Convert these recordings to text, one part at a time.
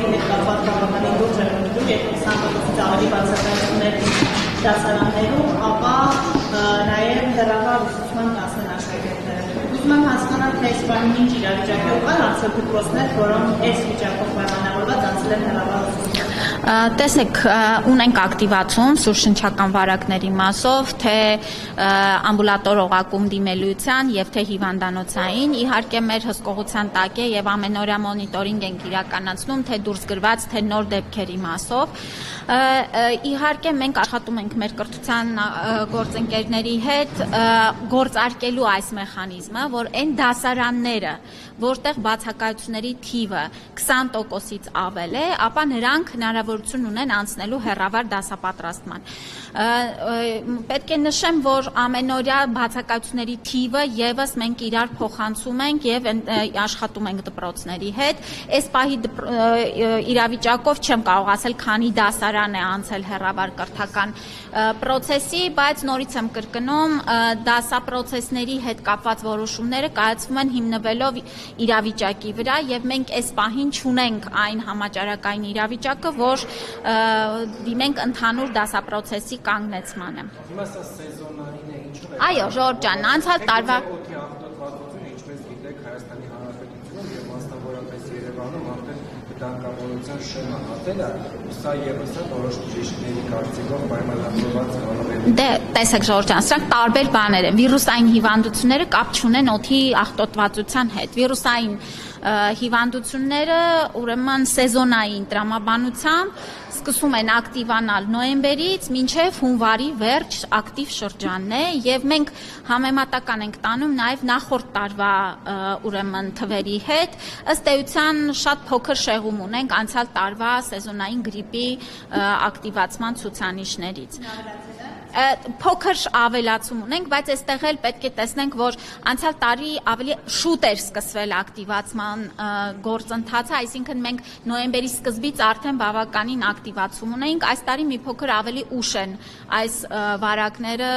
դասարանների հետ կապված բավականին լուրջ է մտնում, երբ 20%-ից ավելի բացակայություններ դասարաններում, ապա նաև հեռավար ուսուցման դասն աշակերտները։ Ուզում եմ հասկանալ, թե այս բանին ինչ իրավիճակով կան արդյոք դպրոցներ, որոնք այս վիճակով պայմանավորված անցել են հեռավար ուսուցման։ Տեսեք, ունենք ակտիվացում սուրշնչական վարակների մասով, թե ամբուլատոր օղակում դիմելիության եւ թե հիվանդանոցային, իհարկե մեր հսկողության տակ է եւ ամենօրյա մոնիտորինգ ենք իրականացնում, թե դուրս գրված, թե նոր դեպքերի մասով։ Իհարկե մենք աշխատում ենք մեր կրթության գործընկերների հետ գործարկելու այս մեխանիզմը, որ այն դասարանները, որտեղ բացակայությունների թիվը 20%-ից ավել է, ապա նրանք հնարավորություն ունեն անցնելու հեռավար դասապատրաստման։ Պետք է նշեմ, որ ամենօրյա բացակայությունների թիվը եւս մենք իրար փոխանցում ենք եւ աշխատում ենք դպրոցների հետ։ Այս պահի իրավիճակով չեմ կարող ասել, քանի դասարան է անցել հեռավար կրթական պրոցեսի, բայց նորից եմ կրկնում, դասապրոցեսների հետ կապված որոշումները կայացվում են հիմնվելով իրավիճակի վրա եւ մենք այս պահին չունենք այն համաճարակային իրավիճակը, որ դիմենք ընդհանուր դասապրոցեսի կանգնեցմանը։ Հիմա սա սեզոնային է, ինչու՞ն է։ Այո, Ժորժ ջան, անցյալ տարվա օդի աղտոտվածությունը, ինչպես գիտեք, Հայաստանի Հանրապետությունում եւ մասնավորապես Երևանում արդեն վտանգավորության շեմը հատել է, սա եւս է որոշ բժիշկների կարծիքով պայմանավորված կարող է։ Դե, տեսեք Ժորժ ջան, սրանք տարբեր բաներ են։ Վիրուսային հիվանդությունները կապ չունեն օդի աղտոտվածության հետ։ Վիրուսային հիվանդությունները ուրեմն սեզոնային տրամաբանությամբ սկսում են ակտիվանալ նոյեմբերից մինչև հունվարի վերջ ակտիվ շրջանն է եւ մենք համեմատական ենք տանում նաեւ նախորդ տարվա ուրեմն թվերի հետ ըստ էության շատ փոքր շեղում ունենք անցյալ տարվա սեզոնային գրիպի ակտիվացման ցուցանիշներից փոքր ավելացում ունենք, բայց այստեղ էլ պետք է տեսնենք, որ անցյալ տարի ավելի շուտ էր սկսվել ակտիվացման գործընթացը, այսինքն մենք նոյեմբերի սկզբից արդեն բավականին ակտիվացում ունեինք, այս տարի մի փոքր ավելի ուշ են այս վարակները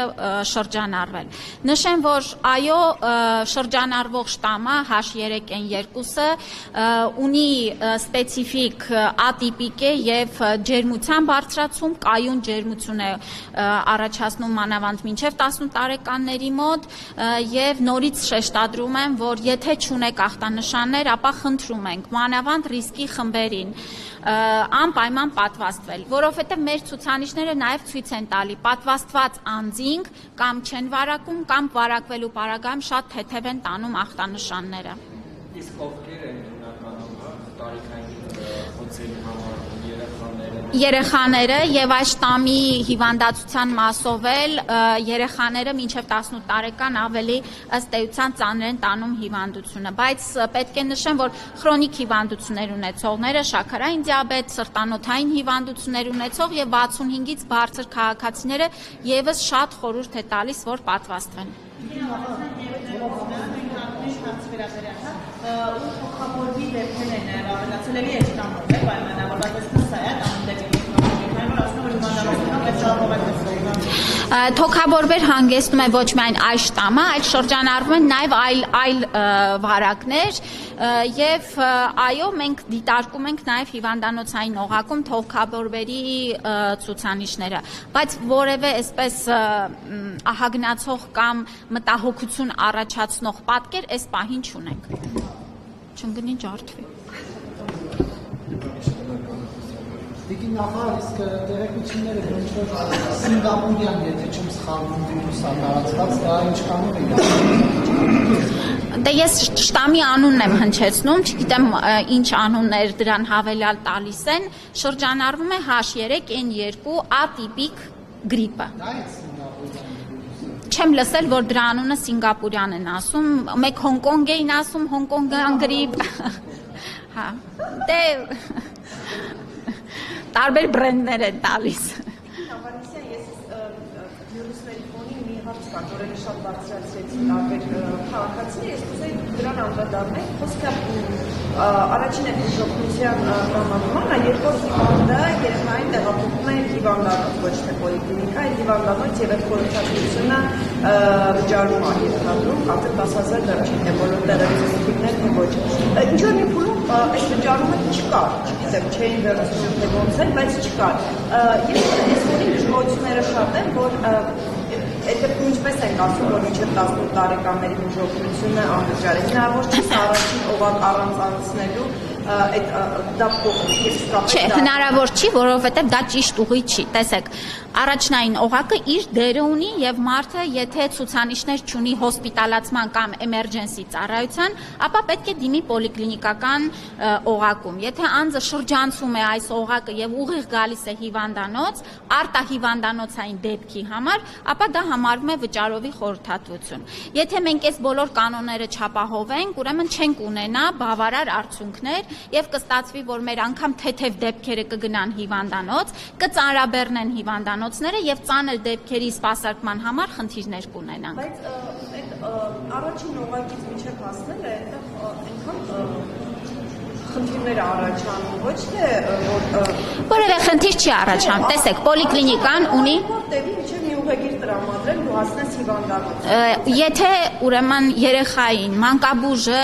շրջանառվել։ Նշեմ, որ այո, շրջանառվող շտամը H3N2-ը ունի սպეციფიկ ատիպիկ է եւ ջերմության բարձրացում, կայուն ջերմություն է առաջացնում մանավանդ մինչև 18 տարեկանների մոտ եւ նորից շեշտադրում եմ, որ եթե չունեք ախտանշաններ, ապա խնդրում ենք մանավանդ ռիսկի խմբերին անպայման պատվաստվել, որովհետեւ մեր ցուցանիշները նաեւ ցույց են տալի պատվաստված անձինք կամ չեն վարակում կամ վարակվելու պարագայում շատ թեթև են տանում ախտանշանները։ Իսկ ովքեր են հիմնականում տարիքային խոցերի համար Երեխաները եւ այս շտամի հիվանդացության մասով էլ երեխաները մինչեւ 18 տարեկան ավելի ըստ էության ծանր են տանում հիվանդությունը, բայց պետք է նշեմ, որ քրոնիկ հիվանդություններ ունեցողները, շաքարային դիաբետ, սրտանոթային հիվանդություններ ունեցող եւ 65-ից բարձր քաղաքացիները եւս շատ խորհուրդ է տալիս, որ պատվաստվեն։ Թոքաբորբի դեպքեր են նաև ավելացել էլի այս շտամով է պայմանավորված սա է Թոքաբորբեր հանգեցնում է ոչ միայն այս շտամը, այլ շրջանառվում են նաև այլ վարակներ եւ այո, մենք դիտարկում ենք նաև հիվանդանոցային օղակում թոքաբորբերի ցուցանիշները, բայց որևէ այսպես ահագնացող կամ մտահոգություն առաջացնող պատկեր այս պահին չունենք։ Չընկնի ջարդվի։ Տիկին նախարար, իսկ տեղեկությունները որ Սինգապուրյան, եթե չեմ սխալվում, վիրուսը տարածված, դա ինչքանով է։ Դե ես շտամի անունն եմ հնչեցնում, չգիտեմ ինչ անուններ դրան հավելյալ տալիս են, շրջանառվում է H3N2 ատիպիկ գրիպը։ Չեմ լսել, որ դրա անունը Սինգապուրյան են ասում, մեկ Հոնկոնգ էին ասում, Հոնկոնգյան գրիպ։ Հա։ Դե տարբեր բրենդներ են տալիս։ Հավանության ես վիրուսների ֆոնին մի հարց կա, որը շատ բարձրացրեցին տարբեր քաղաքացիներ, ես կուզեի դրան անդրադառնալ, խոսքը առաջին է բուժօգնության տրամադրումը, երկրորդ հիվանդը երեխային տեղափոխում է հիվանդանոց, ոչ թե պոլիկլինիկա, այլ հիվանդանոց եւ այդ խորհրդատվությունը վճարում է ենթադրում, արդեն 10,000 դրամ չէ, բոլոր տեղեկություններ թե ոչ։ Ինչ որ մի փուլում այդ վճարումը չկար, չգիտեմ, չէին վերցնում թե ոնց է, բայց չկար։ Ես որի դժգոհությունները շատ են, որ այդ ինչպես ենք ասում, որ մինչև 18 տարեկանների բուժօգնությունը անվճար է։ Հնարավոր չէ առաջին օղակ առանց անցնելու դա փոխվի։ Չէ, հնարավոր չի, որովհետև դա ճիշտ ուղի չի։ Տեսեք, առաջնային օղակը իր դերը ունի եւ մարդը, եթե ցուցանիշներ չունի հոսպիտալացման կամ էմերջենսի ծառայության, ապա պետք է դիմի պոլիկլինիկական օղակում։ Եթե անձը շրջանցում է այս օղակը եւ ուղիղ գալիս է հիվանդանոց, արտահիվանդանոցային դեպքի համար, ապա դա համարվում է վճարովի խորհրդատվություն։ Եթե մենք այս բոլոր կանոնները չապահովենք, ուրեմն չենք ունենա բավարար արդյունքներ եւ կստացվի, որ մեր անգամ թեթև դեպքերը կգնան հիվանդանոց, կծանրաբեռնեն հիվանդանոցները եւ ծանր դեպքերի սպասարկման համար խնդիրներ կունենան։ Բայց այդ առաջին օղակից մինչև հասնելը այնքան խնդիրներ առաջանում, ոչ թե որևէ խնդիր չի առաջանում։ Տեսեք, պոլիկլինիկան ունի տեղի միջև մի ուղեգիր տրամադրել ու հասնես հիվանդանոց։ Եթե ուրեմն երեխային մանկաբույժը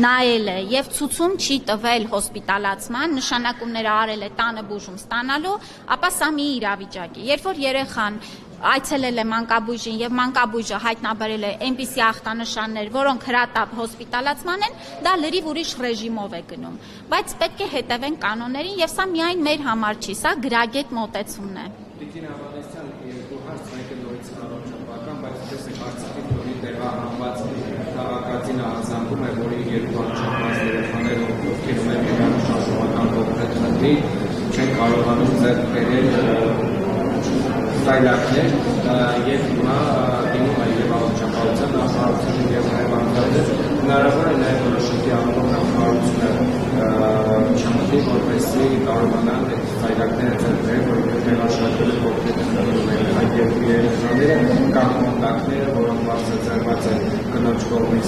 նայել է եւ ցուցում չի տվել հոսպիտալացման, նշանակումները արել է տանը բուժում ստանալու, ապա սա մի իրավիճակ է։ Երբ որ երեխան այցելել է մանկաբույժին եւ մանկաբույժը հայտնաբերել է այնպիսի ախտանշաններ, որոնք հրատապ հոսպիտալացման են, դա լրիվ ուրիշ ռեժիմով է գնում։ Բայց պետք է հետևեն կանոններին եւ սա միայն մեր համար չի, սա գրագետ մոտեցումն է։ Տիկին Ավանեսյան, երկու հարց, մեկը նորից առողջապահական, բայց տեսեք Արցախի տոնի տեղահանված քաղաքացին ազանգում է, որի երկու առողջապահած երեխաները ովքեր ունեն երաժշտական կոնկրետ խնդիր, չեն կարողանում ձեռք բերել սայլակներ եւ հիմա դիմում է եւ առողջապահության նախարարությունը եւ հայվանները հնարավոր է նաեւ որոշակի անոնիմ նախարարությունը չմտի որպեսզի կարողանան այդ սայլակները ձեռք բերել, որովհետեւ մեր աշխատողները կոնկրետ խնդիրներ այդ երկու երեխաները կամ կոնտակտները, որոնք բարձրացված են կնոջ կողմից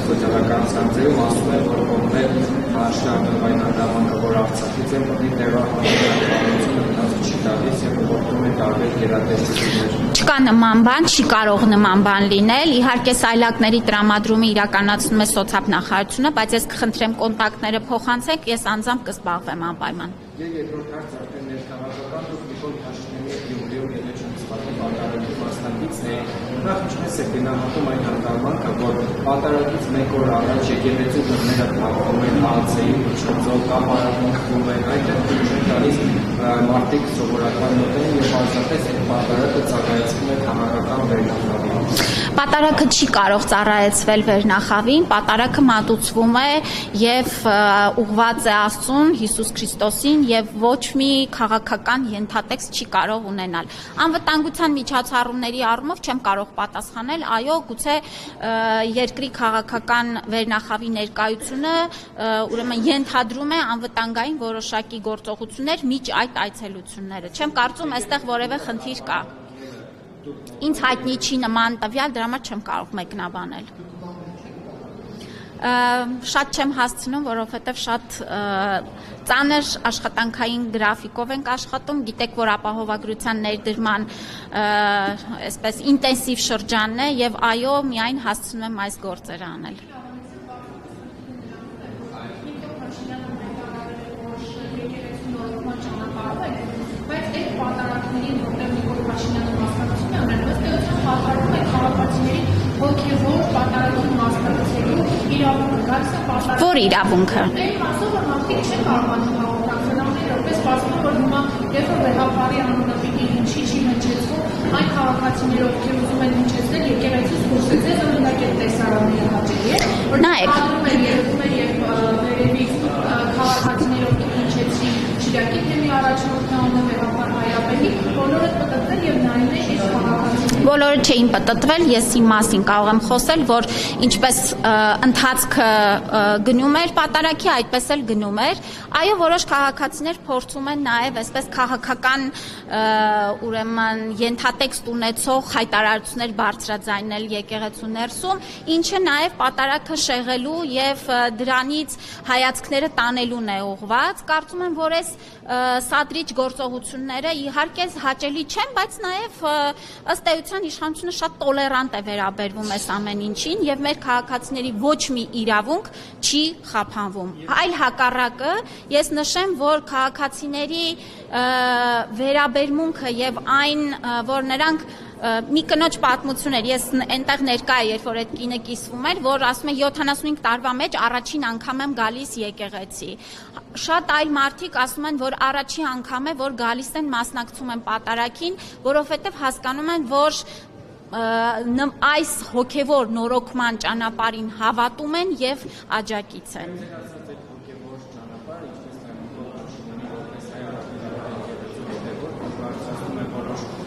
սոցիալական ցանցերում, ասում են, որ կոնկրետ հաշտարվային հանդիպումը, որ Արցախից են մտի տեղահանությունը ընթացք չի տալիս եւ ուղղորդում է տարբեր գերատեսչություններ։ Չկա նման բան, չի կարող նման բան լինել։ Իհարկե սայլակների տրամադրումը իրականացնում է սոցիալ նախարարությունը, բայց ես կխնդրեմ կոնտակտները փոխանցեք, ես անձամբ կզբաղվեմ անպայման։ Եվ երկրորդ հարցը արդեն ներքաղաքական դուք Նիկոլ Փաշինյանի Գյումրիում ելեչում սպասում պատարագի մասնակիցն է։ Նախ ինչպես է գնահատում այն հանգամանքը, որ պատարագից մեկ օր առաջ եկեղեցու դռները փակվում են ԱՑ-ի միջոցով, կապարակվում են, այնտեղ չեն տալիս մարդիկ սովորական նոտեն եւ պարզապես այդ պատարագը ծառայեցվում է քաղաքական վերնախավին։ Պատարագը չի կարող ծառայեցվել վերնախավին, պատարագը մատուցվում է եւ ուղղված է Աստծուն, Հիսուս Քրիստոսին եւ ոչ մի քաղաքական ենթատեքստ չի կարող ունենալ։ Անվտանգության միջոցառումների առումով չեմ կարող պատասխանել, այո, գուցե երկրի քաղաքական վերնախավի ներկայությունը ուրեմն ենթադրում է անվտանգային որոշակի գործողություններ միջ այդ այցելությունները։ Չեմ կարծում այստեղ որևէ խնդիր կա։ Ինձ հայտնի չի նման տվյալ, դրա համար չեմ կարող մեկնաբանել։ Շատ չեմ հասցնում, որովհետև շատ ծանր աշխատանքային գրաֆիկով ենք աշխատում, գիտեք, որ ապահովագրության ներդրման այսպես ինտենսիվ շրջանն է եւ այո, միայն հասցնում եմ այս գործերը անել։ Բայց այդ պատարագներին, որտեղ Նիկոլ Փաշինյանը մասնակցում է, ամենամեծ խախարում է քաղաքացիների հոգևոր պատարագի մասնակցելու իրավունքը։ Որ իրավունքը։ Այն մասով, որ մարդիկ չեն կարողանում հաղորդակցել, ամենրապես սպասում, որ հիմա երբ որ վեհապարի անունը պիտի ինչի չի հնչեցվում, այն քաղաքացիները, ովքեր ուզում են հնչեցնել, եկեղեցուց դուրս է ձեզ օրինակ այդ տեսարանները հաճելի է, որ անում են երևում է եւ վերևից քաղաքացիները, ովքեր հնչեցին Շիրակի թեմի առաջնորդն անունը վեհապար Հայապետի, բոլորը կտրվել եւ նայում են այս քաղաքացիների Բոլորը չէին պատտվել, ես իմ մասին կարող եմ խոսել, որ ինչպես ընթացքը գնում էր պատարագի, այդպես էլ գնում էր։ Այո, որոշ քաղաքացիներ փորձում են նաև այսպես քաղաքական ուրեմն ենթատեքստ ունեցող հայտարարություններ բարձրաձայնել եկեղեցու ներսում, ինչը նաև պատարագը շեղելու եւ դրանից հայացքները տանելուն է ուղղված։ Կարծում եմ, որ այս սադրիչ գործողությունները իհարկե հաճելի չեն, բայց նաև ըստ էության իշխանությունը շատ տոլերանտ է վերաբերվում այս ամեն ինչին եւ մեր քաղաքացիների ոչ մի իրավունք չի խափանվում։ Այլ հակառակը, ես նշեմ, որ քաղաքացիների վերաբերմունքը եւ այն, որ նրանք մի կնոջ պատմություն էր, ես այնտեղ ներկա եմ, երբ որ այդ կինը կիսվում էր, որ ասում է 75 տարվա մեջ առաջին անգամ եմ գալիս եկեղեցի։ Շատ այլ մարդիկ ասում են, որ առաջին անգամ է, որ գալիս են մասնակցում են պատարագին, որովհետև հասկանում են, որ այս հոգևոր նորոգման ճանապարհին հավատում են եւ աջակից են։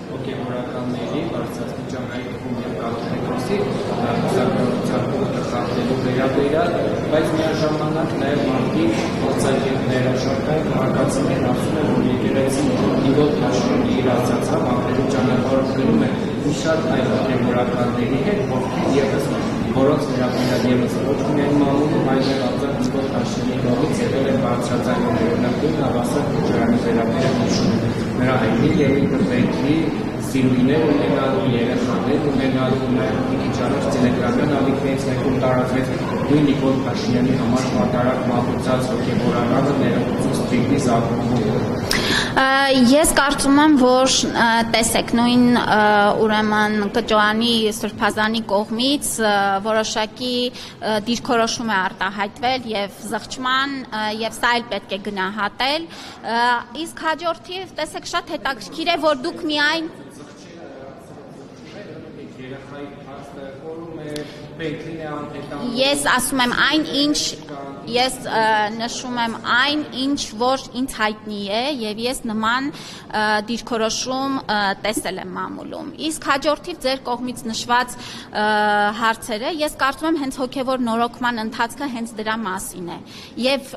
Հոգևորականների բարձրաստիճանային թվում եւ կաթողիկոսի հուսակրության կողմը խախտելու վերաբերյալ, բայց միաժամանակ նաեւ մարդիկ արձակետները շարքային քաղաքացիներ ասում են, որ եկեղեցին իվոտ աշխարհի իր ասացավ ապրելու ճանապարհով գնում է մի շատ այլ հոգևորականների հետ, որոնց վերաբերյալ եւս ոչ միայն մամուլում, այլև ազատ իվոտ աշխարհի կողմից եղել են բարձրաձայնումներ, օրինակ հավասար քաջարանի վերաբերյալ հիշում են նրա հայտնի Լևին Կրվեյքի սիրուհիներ ունենալու, երեխաներ ունենալու, նաև մի քիչ առաջ տելեգրամյան ալիքներից մեկում տարածվեց նույն Նիկոլ Փաշինյանի համար պատարագ մատուցած հոգևորականը ներողություն Սպիրտի զարթոնքում։ Ես կարծում եմ, որ տեսեք նույն ուրեմն Կճոյանի Սրբազանի կողմից որոշակի դիրքորոշում է արտահայտվել եւ զղջման եւ սա էլ պետք է գնահատել։ Իսկ հաջորդիվ տեսեք շատ հետաքրքիր է, որ դուք միայն Ես ասում եմ այն ինչ ես նշում եմ այն ինչ որ ինձ հայտնի է եւ ես նման դիրքորոշում տեսել եմ մամուլում իսկ հաջորդիվ ձեր կողմից նշված հարցերը ես կարծում եմ հենց հոգեվոր նորոգման ընթացքը հենց դրա մասին է եւ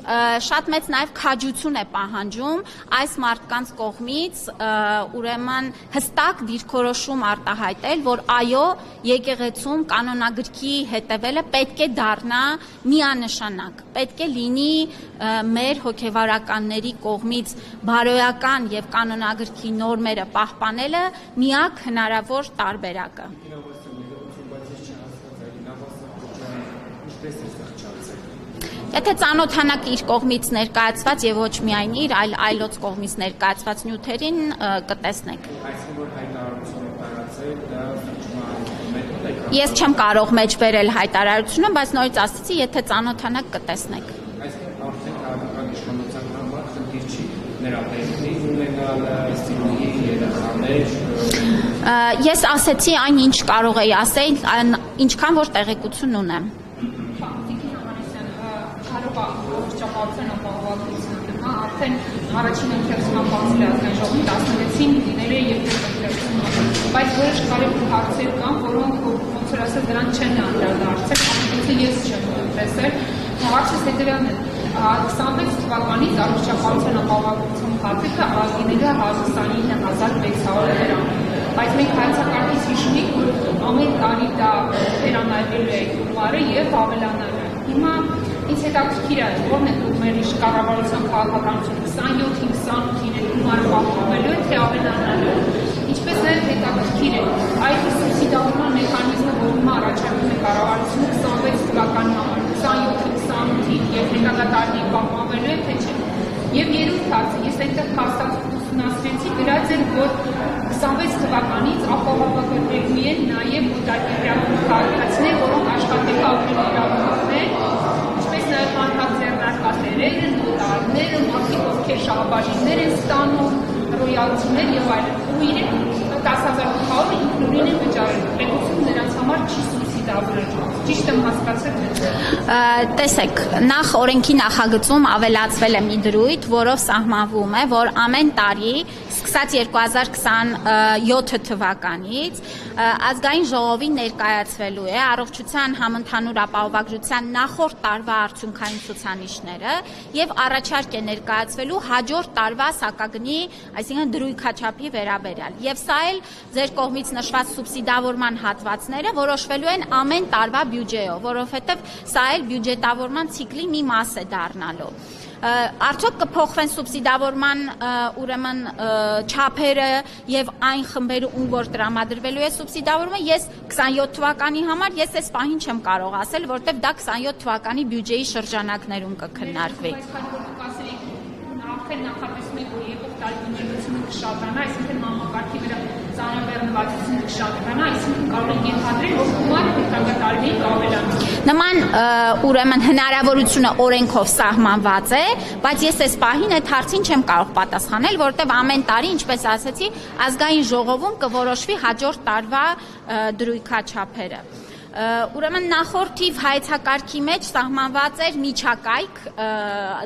շատ մեծ նաեւ քաջություն է պահանջում այս մարդկանց կողմից ուրեմն հստակ դիրքորոշում արտահայտել որ այո եկեղեցում կանոնագրքի հետևելը պետք է դառնա միանշանակ պետք է լինի մեր հոգևորականների կողմից բարոյական եւ կանոնագրքի նորմերը պահպանելը միակ հնարավոր տարբերակը։ Եթե ծանոթանաք իր կողմից ներկայացված եւ ոչ միայն իր, այլ այլոց կողմից ներկայացված նյութերին կտեսնեք։ Ես չեմ կարող մեջ բերել հայտարարությունը, բայց նորից ասացի, եթե ծանոթանաք կտեսնեք։ Այսինքն արդեն քաղաքական իշխանության համար խնդիր չի նրա տեղի ունենալ ստիլի երեխաներ։ Ես ասեցի այն ինչ կարող էի ասել, ինչքան որ տեղեկություն ունեմ։ Արդեն առաջին ընթերցումը բացել է ազգային ժողովի 16-ին լինել է երկրորդ ընթերցումը, բայց որոշ կարևոր հարցեր կան, որոնք ոնց որ ասած դրան չեն անդրադարձել, ամենից ես չեմ տեսել, հարցը հետևյալն է, 26 թվականից առողջապահության ապահովության փաթեթը արգելել է 19,600 դրամ, բայց մենք հայեցակարգից հիշում ենք, որ ամեն տարի դա վերանայվելու է գումարը եւ ավելանալու է։ Հիմա ինձ հետաքրքիր է, որն է դուք մեր կառավարության քաղաքականությունը 27-ին, 28-ին է գումարը պահպանվելու է, թե ավելանալու է։ Ինչպես նաև հետաքրքիր է, այդ սուբսիդավորման մեխանիզմը, որ հիմա առաջարկում է կառավարությունը 26 թվականի համար, 27-ին, 28-ին եւ հետագա տարի պահպանվելու է, թե չէ։ Եվ երրորդ հարցը, ես այնտեղ հաստատ ուսումնասիրեցի, գրած էր, որ 26 թվականից ապահովագրվելու են նաև մոտակերպյալ քաղաքացիներ, որոնք աշխատելու ապրելու իրավունքներ, ինչպես նաև հանրաձեռնարկատերերը, նոտարները, մարդիկ, ովքեր շահաբաժիններ են ստանում, ռոյալտիներ եւ այլն։ Ու իրենք 10,800 ինքնուրույն են վճարել։ Պետությունը նրանց համար չի սուբսիդիա սուբսիդավորել։ Ճիշտ եմ հասկացել, թե Տեսեք, նախ օրենքի նախագծում ավելացվել է մի դրույթ, որով սահմանվում է, որ ամեն տարի, սկսած 2027 թվականից, ազգային ժողովին ներկայացվելու է առողջության համընդհանուր ապահովագրության նախորդ տարվա արդյունքային ցուցանիշները եւ առաջարկ է ներկայացվելու հաջորդ տարվա սակագնի, այսինքն դրույքաչափի վերաբերյալ։ Եվ սա էլ ձեր կողմից նշված սուբսիդավորման հատվածները որոշվելու են ամեն տարվա բյուջեով, որովհետեւ սա էլ բյուջետավորման ցիկլի մի մաս է դառնալու։ Արդյոք կփոխվեն սուբսիդավորման ուրեմն չափերը եւ այն խմբերը ում որ տրամադրվելու է սուբսիդավորումը, ես 27 թվականի համար ես այս պահին չեմ կարող ասել, որտեվ դա 27 թվականի բյուջեի շրջանակներում կքննարկվի։ Արդեն նախատեսում եք, որ եկող տարի բյուջետությունը կշատանա, այսինքն համակարգի վրա ծանրաբեռնվածությունը կշատանա, այսինքն կարող ենք ենթադրել, որ գումարը հետագա տարիներին կավելանա։ Նման ուրեմն հնարավորությունը օրենքով սահմանված է, բայց ես այս պահին այդ հարցին չեմ կարող պատասխանել, որտեղ ամեն տարի, ինչպես ասեցի, ազգային ժողովում կորոշվի հաջորդ տարվա դրույքաչափերը։ Ուրեմն նախորդիվ հայեցակարգի մեջ սահմանված էր միջակայք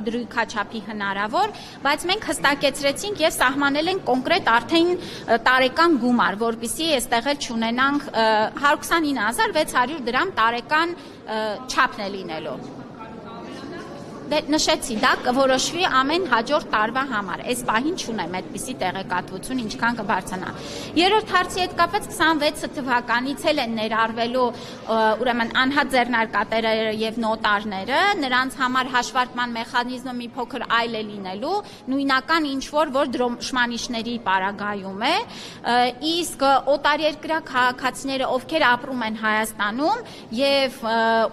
դրույքաչափի հնարավոր, բայց մենք հստակեցրեցինք եւ սահմանել ենք կոնկրետ արդեն տարեկան գումար, որպեսզի այստեղ էլ չունենանք 129,600 դրամ տարեկան չափն է լինելու։ Դե նշեցի, դա կորոշվի ամեն հաջորդ տարվա համար։ Այս պահին չունեմ այդպիսի տեղեկատվություն, ինչքան կբարձրանա։ Երրորդ հարցի հետ կապված 26 թվականից էլ են ներառվելու ուրեմն անհատ ձեռնարկատերերը եւ նոտարները, նրանց համար հաշվարկման մեխանիզմը մի փոքր այլ է լինելու, նույնական ինչ որ դրոշմանիշների պարագայում է, իսկ օտարերկրյա քաղաքացիները, ովքեր ապրում են Հայաստանում եւ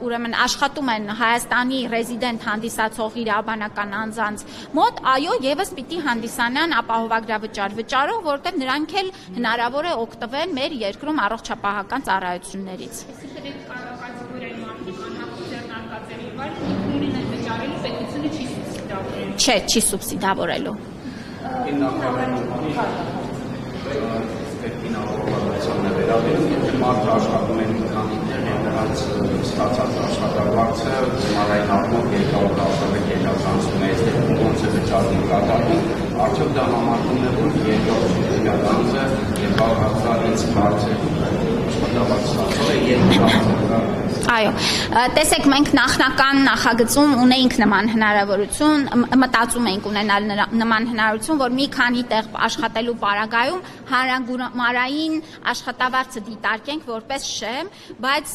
ուրեմն աշխատում են Հայաստանի ռեզիդենտ հանդիսացող իրավաբանական անձանց մոտ, այո, եւս պիտի հանդիսանան ապահովագրավճար վճարող, որտեղ նրանք էլ հնարավոր է օգտվեն մեր երկրում առողջապահական ծառայություններից։ Չէ, չի սուբսիդավորելու։ Մարդը աշխատում են քանի դեռ նրանց ստացած աշխատավարձը մարային առումով երկրորդ աշխատանք ելածանցում է, այստեղ ոնց է վճարում կատարվում, արդյոք դա համարվում է, որ երկրորդ անձը եւ բաղկացած բարձր աշխատավարձ ստացել է երկրորդ Այո, տեսեք, մենք նախնական նախագծում ունեինք նման հնարավորություն, մտածում էինք ունենալ նման հնարավորություն, որ մի քանի տեղ աշխատելու պարագայում հանրագումարային աշխատավարձը դիտարկենք որպես շեմ, բայց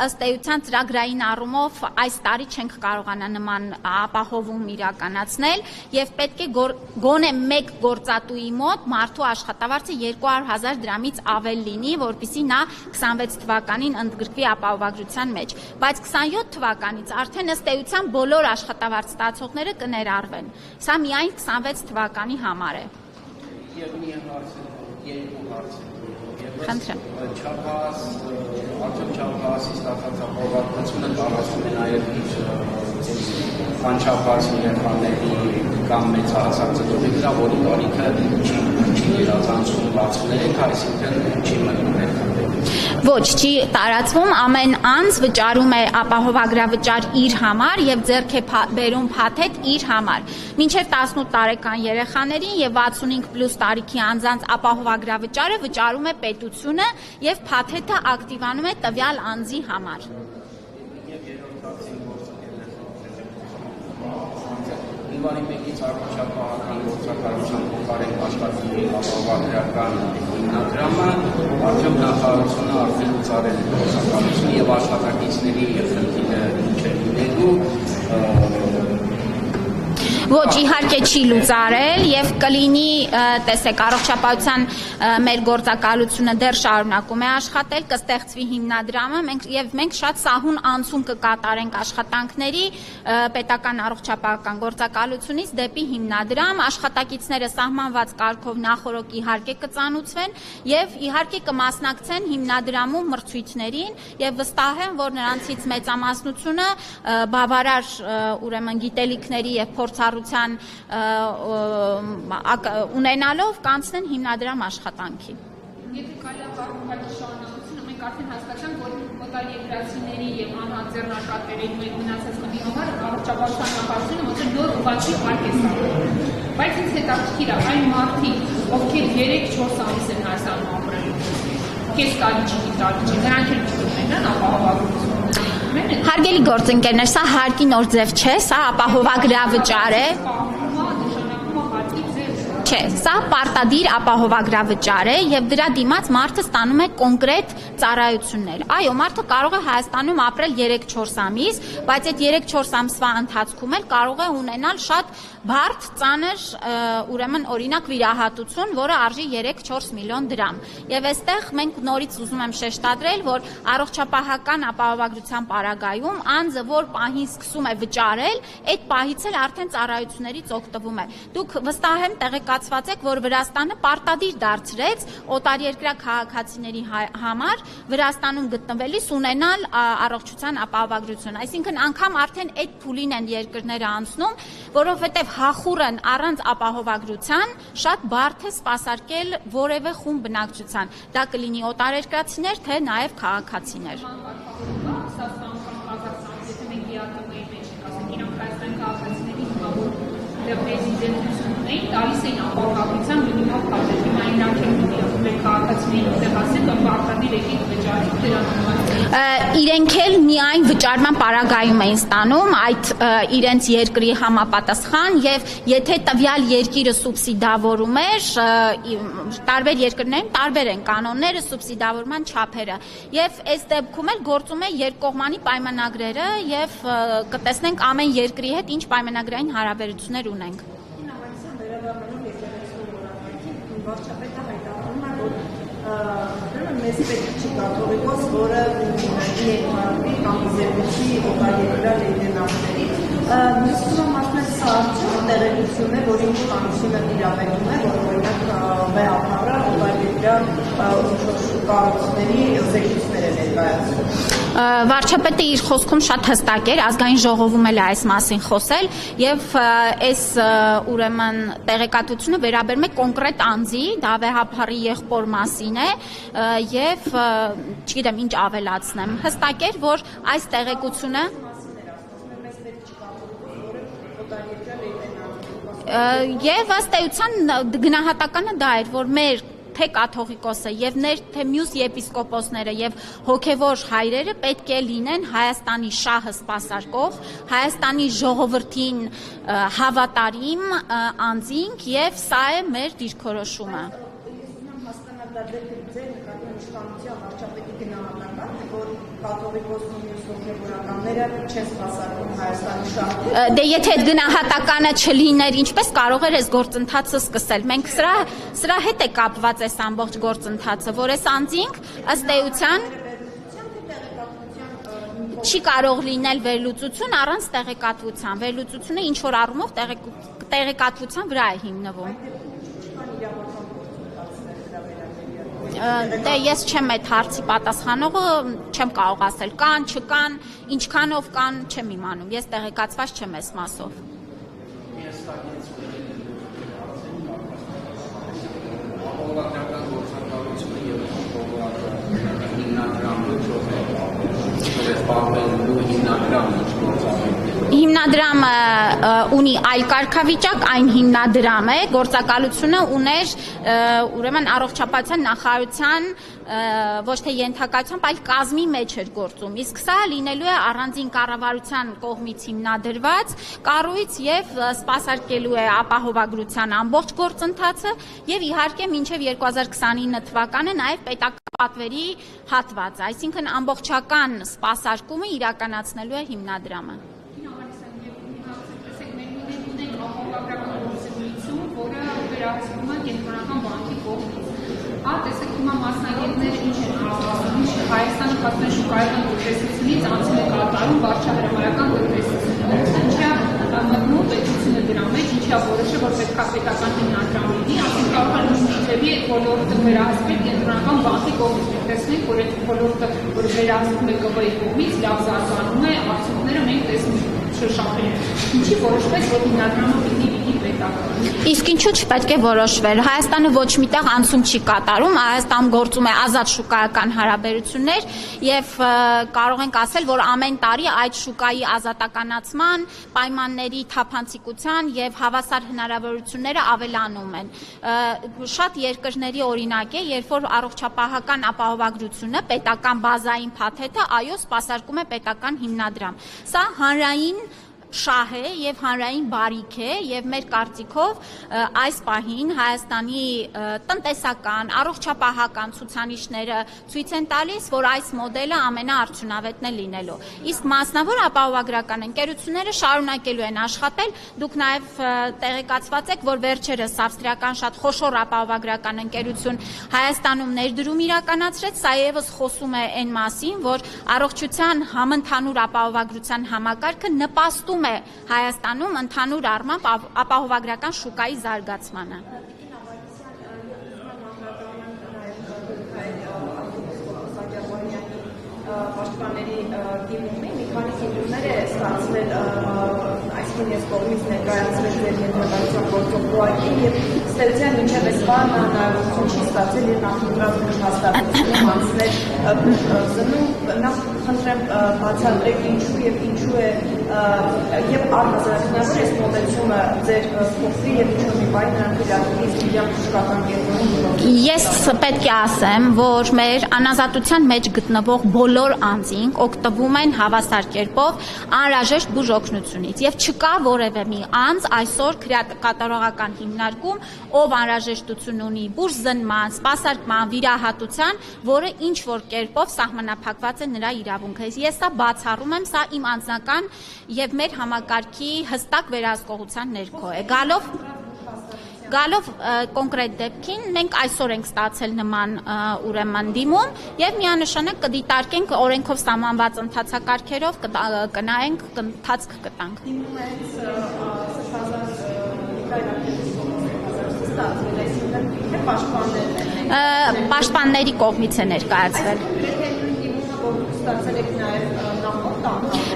ըստ էության ծրագրային առումով այս տարի չենք կարողանա նման ապահովում իրականացնել եւ պետք է գոնե մեկ գործատուի մոտ մարդու աշխատավարձը 200,000 դրամից ավել լինի, որպեսզի նա 26 թվականին ընդգրկվի ապահովագրության մեջ, բայց 27 թվականից արդեն ըստ էության բոլոր աշխատավարձ ստացողները կներառվեն։ Սա միայն 26 թվականի համար է։ Եվ մի հարց, երկու հարց։ Խնդրեմ։ Չափահաս, արդյոք չափահասի ստացած ապահովագրությունը տարածում է նաև իր անչափահաս երեխաների կամ մեծահասակ ծնողի վրա, որի տարիքը չի գերազանցում 63, այսինքն չի մտնում ներքաղ։ Ոչ, չի տարածվում, ամեն անձ վճարում է ապահովագրավճար իր համար եւ ձեռք է բերում փաթեթ իր համար։ Մինչեւ 18 տարեկան երեխաներին եւ 65+ տարիքի անձանց ապահովագրավճարը վճարում է պետությունը եւ փաթեթը ակտիվանում է տվյալ անձի համար։ Հունվարի 1-ից առողջապահական գործակալության փոխարեն աշխատի ապահովագրական հիմնադրամը, արդյոք նախարարությունը արդեն լուծարել է գործակալությունը եւ աշխատակիցների խնդիրը ինչ է լինելու։ Ոչ, իհարկե չի լուծարել եւ կլինի, տեսեք, առողջապահության մեր գործակալությունը դեռ շարունակում է աշխատել, կստեղծվի հիմնադրամը, մենք շատ սահուն անցում կկատարենք աշխատանքների պետական առողջապահական գործակալությունից դեպի հիմնադրամ, աշխատակիցները սահմանված կարգով նախորոք իհարկե կծանուցվեն եւ իհարկե կմասնակցեն հիմնադրամում մրցույթներին եւ վստահ եմ, որ նրանցից մեծամասնությունը բավարար ուրեմն գիտելիքների եւ փորձառության ունենալով կանցնեն հիմնադրամ աշխատանքի։ Եթե կարելի է շարունակությունը, մենք արդեն հասկացանք, որ երկրացիների եւ անհատ ձեռնարկատերի մեկ մնացած խմբի համար առողջապահության նախարարությունը ոնց նոր ուղղակի հարկ է սահմանում։ Բայց ինձ հետաքրքիր է այն մարդիկ, ովքեր 3-4 ամիս են Հայաստանում ապրել, կես տարի չի, նրանք էլ չունեն ապահովագրություն։ Հարգելի գործընկերներ, սա հարկի նոր ձև չէ, սա ապահովագրավճար է։ Չէ, սա պարտադիր ապահովագրավճար է եւ դրա դիմաց մարդը ստանում է կոնկրետ ծառայություններ։ Այո, մարդը կարող է Հայաստանում ապրել 3-4 ամիս, բայց այդ 3-4 ամսվա ընթացքում էլ կարող է ունենալ շատ բարդ, ծանր, ուրեմն օրինակ վիրահատություն, որը արժի 3-4 միլիոն դրամ։ Եվ այստեղ մենք նորից ուզում եմ շեշտադրել, որ առողջապահական ապահովագրության պարագայում անձը, որ պահին սկսում է վճարել, այդ պահից էլ արդեն ծառայություններից օգտվում է։ Դուք վստահ եմ տեղեկացված եք, որ Վրաստանը պարտադիր դարձրեց օտարերկրյա քաղաքացիների համար Վրաստանում գտնվելիս ունենալ առողջության ապահովագրություն։ Այսինքն անգամ արդեն այդ փուլին են երկրները անցնում, որովհետև հախուռն առանց ապահովագրության շատ բարդ է սպասարկել որևէ խումբ բնակչության։ Դա կլինի օտարերկրացիներ, թե նաև քաղաքացիներ։ Տալիս էին ապահովագրության մինիմալ քարտեր, հիմա իրանք են դիապոմեն քաղաքացիներին ուղղացել, կամ պարտադիր եկեք վճարեք դրան։ Իրենք էլ միայն վճարման պարագայում էին ստանում այդ իրենց երկրի համապատասխան եւ եթե տվյալ երկիրը սուբսիդավորում էր, տարբեր երկրներում տարբեր են կանոնները, սուբսիդավորման չափերը եւ այս դեպքում էլ գործում է երկկողմանի պայմանագրերը եւ կտեսնենք ամեն երկրի հետ ինչ պայմանագրային հարաբերություններ ունենք։ Վարչապետը հայտարարում է, որ մեզ պետք չի կաթողիկոս, որը ներմարվի կամ իզերվեցի օտարերկրյա լեյտենանտների։ Մյուսը մասն սա տեղեկություն է, որ ինչ կանությունը տիրապետում է, որ օրինակ վեհապարը օտարերկրյա կառույցների զեկույցներ է ներկայացնում։ Վարչապետը իր խոսքում շատ հստակ էր, ազգային ժողովում էլ այս մասին խոսել եւ այս ուրեմն տեղեկատվությունը վերաբերում է կոնկրետ անձի, դա վեհապարի եղբոր մասին է եւ չգիտեմ ինչ ավելացնեմ։ Հստակ էր, որ այս տեղեկությունը եւ ըստ էության գնահատականը դա էր, որ մեր թե կաթողիկոսը եւ թե մյուս եպիսկոպոսները եւ հոգեվոր հայրերը պետք է լինեն Հայաստանի շահը սպասարկող, Հայաստանի ժողովրդին հավատարիմ անձինք եւ սա է մեր դիրքորոշումը։ Վարչապետի գնահատական է, որ կաթողիկոսն ու մյուս հոգևորականները չեն սպասարկում Հայաստանի շահը։ Դե եթե այդ գնահատականը չլիներ, ինչպես կարող էր այս գործընթացը սկսել։ Մենք սրա հետ է կապված այս ամբողջ գործընթացը, որ այս անձինք ըստ էության չի կարող լինել վերլուծություն առանց տեղեկատվության։ Վերլուծությունը ինչ որ առումով տեղեկատվության վրա է հիմնվում։ Դե ես չեմ այդ հարցի պատասխանողը, չեմ կարող ասել կան, չկան, ինչքանով կան, չեմ իմանում։ Ես տեղեկացված չեմ այս մասով։ Հիմնադրամը ունի այլ կարգավիճակ, այն հիմնադրամ է, գործակալությունը ուներ ուրեմն առողջապահության նախարարության ոչ թե ենթակայությամբ, այլ կազմի մեջ էր գործում։ Իսկ սա լինելու է առանձին կառավարության կողմից հիմնադրված կառույց եւ սպասարկելու է ապահովագրության ամբողջ գործընթացը եւ իհարկե մինչեւ 2029 թվականը նաեւ պետական պատվերի հատվածը, այսինքն ամբողջական սպասարկումը իրականացնելու է հիմնադրամը։ Վերահսկում է կենտրոնական բանկի կողմից։ Տեսեք հիմա մասնագետները ինչ են ասում, Հայաստանի կազմի շուկայական տնտեսությունից անցել է կատարում վարչահրամայական տնտեսությունը, ինչա մտնում պետությունը դրա մեջ, ինչա որոշը, որ պետք է պետական հիմնադրամ լինի, ասենք կարող է նույնիսկ այդ ոլորտը վերահսկել կենտրոնական բանկի կողմից։ Տեսնենք, որ այդ ոլորտը, որ վերահսկում է ԿՎ-ի կողմից, լավ զարգանում է, արդյունքները մենք տեսնում ենք շրջապատում։ Ինչի որոշվեց, որ հիմնադրամը պիտի պետական։ Իսկ ինչու չպետք է որոշվեր։ Հայաստանը ոչ միտեղ անցում չի կատարում, Հայաստանում գործում է ազատ շուկայական հարաբերություններ եւ կարող ենք ասել, որ ամեն տարի այդ շուկայի ազատականացման, պայմանների թափանցիկության եւ հավասար հնարավորությունները ավելանում են։ Շատ երկրների օրինակ է, երբ որ առողջապահական ապահովագրությունը, պետական բազային փաթեթը, այո, սպասարկում է պետական հիմնադրամ։ Սա հանրային շահ է եւ հանրային բարիք է եւ մեր կարծիքով այս պահին Հայաստանի տնտեսական, առողջապահական ցուցանիշները ցույց են տալիս, որ այս մոդելը ամենաարդյունավետն է լինելու։ Իսկ մասնավոր ապահովագրական ընկերությունները շարունակելու են աշխատել։ Դուք նաեւ տեղեկացված եք, որ վերջերս ավստրիական շատ խոշոր ապահովագրական ընկերություն Հայաստանում ներդրում իրականացրեց, սա եւս խոսում է այն մասին, որ առողջության համընդհանուր ապահովագրության համակարգը նպաստում է Հայաստանում ընդհանուր առմամբ ապահովագրական շուկայի զարգացմանը։ Պաշտպանների դիմումի մի քանի դիմումներ է ստացվել, այսինքն ես կողմից ներկայացրել ձեր ներկայացան գործողուակի եւ ստեղծյան մինչեւ այս բանը հնարավորություն չի ստացել եւ նախընտրած հաստատություն անցնել զնում նախ խնդրեմ բացատրեք ինչու եւ ինչու է եւ առհասարակաբար այս մոտեցումը ձեր փոխվի եւ ինչու մի բան նրանք իրականից շուկական կենտրոնում։ Ես պետք է ասեմ, որ մեր անազատության մեջ գտնվող բոլոր անձինք օգտվում են հավասար կերպով անհրաժեշտ բուժօգնությունից եւ չկա որևէ մի անձ այսօր կատարողական հիմնարկում, ով անհրաժեշտություն ունի բուժզնման, սպասարկման, վիրահատության, որը ինչ որ կերպով սահմանափակված է նրա իրավունքը։ Ես սա բացառում եմ, սա իմ անձնական եւ մեր համակարգի հստակ վերահսկողության ներքո է։ Գալով կոնկրետ դեպքին, մենք այսօր ենք ստացել նման ուրեմն դիմում եւ միանշանակ կդիտարկենք օրենքով սահմանված ընթացակարգերով, կնայենք, ընթացք կտանք։ Դիմում է Պաշտպանների կողմից է ներկայացվել։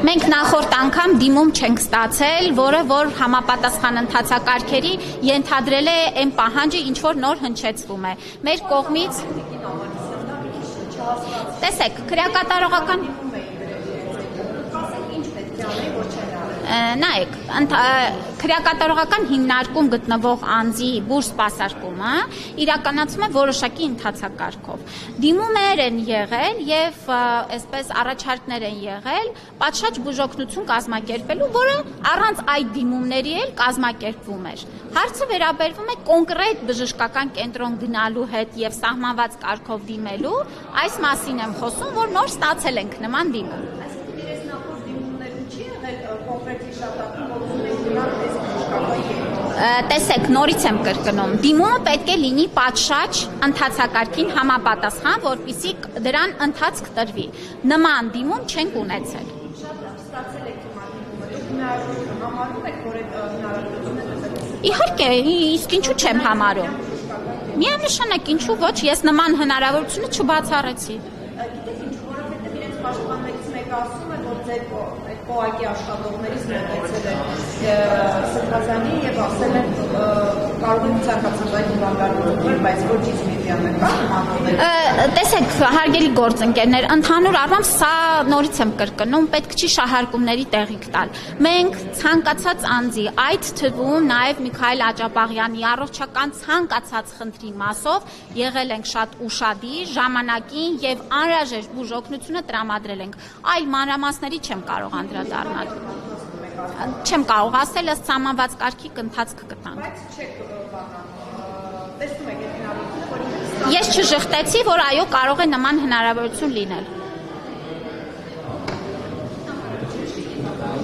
Մենք նախորդ անգամ դիմում չենք ստացել, որը որ համապատասխան ընթացակարգերի ենթադրել է այն պահանջը, ինչ որ նոր հնչեցվում է։ Մեր կողմից տեսեք, քրեակատարողական նայեք, քրեակատարողական հիմնարկում գտնվող անձի բուժ սպասարկումը իրականացում է որոշակի ընթացակարգով։ Դիմումներ են եղել եւ այսպես առաջարկներ են եղել պատշաճ բուժօգնություն կազմակերպելու, որը առանց այդ դիմումների էլ կազմակերպվում էր։ Հարցը վերաբերվում է կոնկրետ բժշկական կենտրոն գնալու հետ եւ սահմանված կարգով դիմելու, այս մասին եմ խոսում, որ նոր ստացել ենք նման դիմում։ Տեսեք, նորից եմ կրկնում, դիմումը պետք է լինի պատշաճ ընթացակարգին համապատասխան, որպեսզի դրան ընթացք տրվի։ Նման դիմում չենք ունեցել։ Իհարկե, իսկ ինչու չեմ համարում։ Միանշանակ ինչու ոչ, ես նման հնարավորությունը չբացառեցի։ Ասում է, որ ձեր կոակի աշխատողներից մոտեցել է սրբազանի եւ ասել է կարող են ցանկացած այդ հիվանդանոցներ, բայց ոչինչ միդիաներ կա։ Տեսեք, հարգելի գործընկերներ, ընդհանուր առմամբ սա նորից եմ կրկնում, պետք չի շահարկումների տեղիք տալ։ Մենք ցանկացած անձի, այդ թվում նաեւ Միքայել Աճապաղյանի առողջական ցանկացած խնդրի մասով եղել ենք շատ ուշադիր, ժամանակին եւ անհրաժեշտ բուժօգնությունը տրամադրել ենք։ Այլ մանրամասների չեմ կարող անդրադառնալ։ Չեմ կարող ասել, ըստ սահմանված կարգի ընթացք կտանք։ Բայց չեք տեսնում եք այդ հնարավորությունը, որ Ես չժխտեցի, որ այո կարող է նման հնարավորություն լինել։